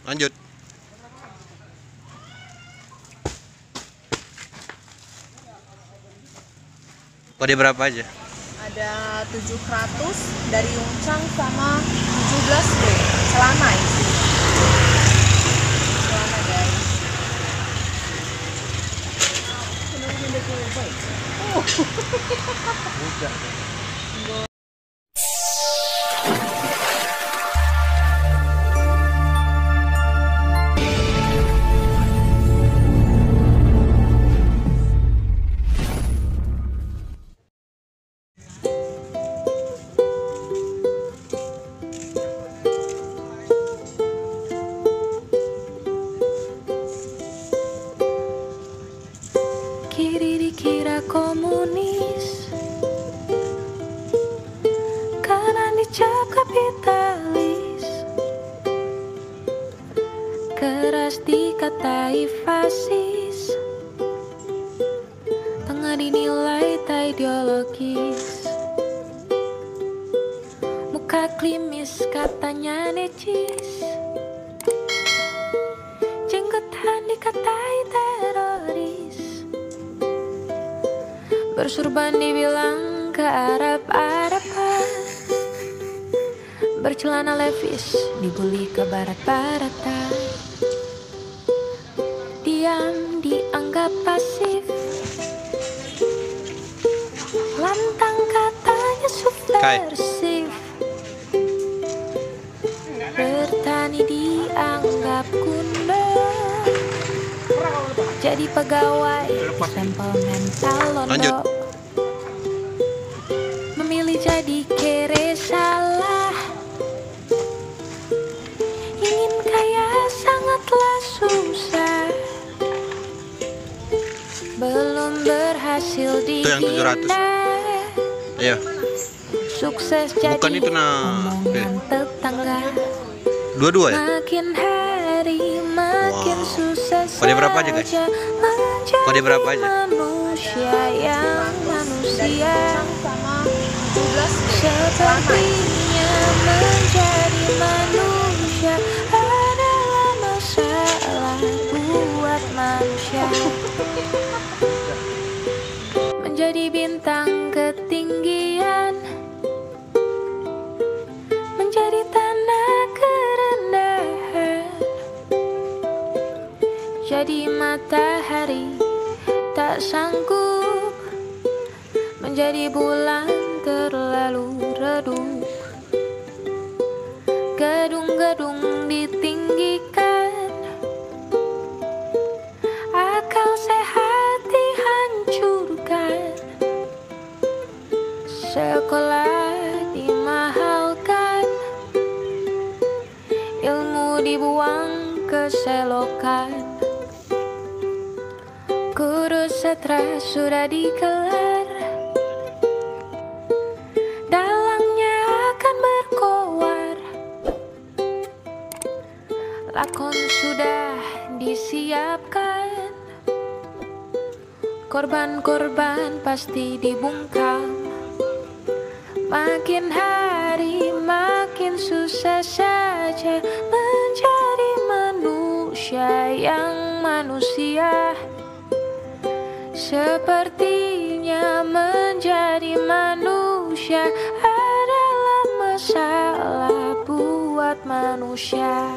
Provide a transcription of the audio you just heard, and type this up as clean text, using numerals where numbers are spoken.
Lanjut. Kode berapa aja? Ada 700 dari Yungchang sama 17 deh. Celana isi. Celana guys. Kiri dikira komunis, kanan dicap kapitalis, keras dikatai fasis, tengah dinilai tak ideologis, muka klimis katanya necis, jenggotan dikatai teroris, bersurban dibilang ke Arab-Araban, bercelana levis dibully ke barat-baratan, diam dianggap pasif, lantang katanya subversif, bertani dianggap kuno, jadi pegawai stempel mental londo, memilih jadi kere salah, ingin kaya sangatlah susah, belum berhasil Itu yang 700. dibina, Ayo. sukses jadi Bukan itu, omongan tetangga, Dua-dua ya? makin hari makin Wow. susah Kode berapa aja, guys? saja menjadi Kode berapa aja? manusia yang manusia, Sama 17 deh. sepertinya menjadi manusia adalah masalah buat manusia, menjadi bintang ketinggian, menjadi tanah kerendahan, jadi matahari tak sanggup, menjadi bulan terlalu redup, gedung-gedung ditinggikan, akal sehat dihancurkan, sekolah dimahalkan, ilmu dibuang ke selokan, kurus setra sudah dikelar, dalangnya akan berkoar, lakon sudah disiapkan, korban-korban pasti dibungkam, makin hari makin susah saja menjadi manusia yang manusia, sepertinya menjadi manusia adalah masalah buat manusia.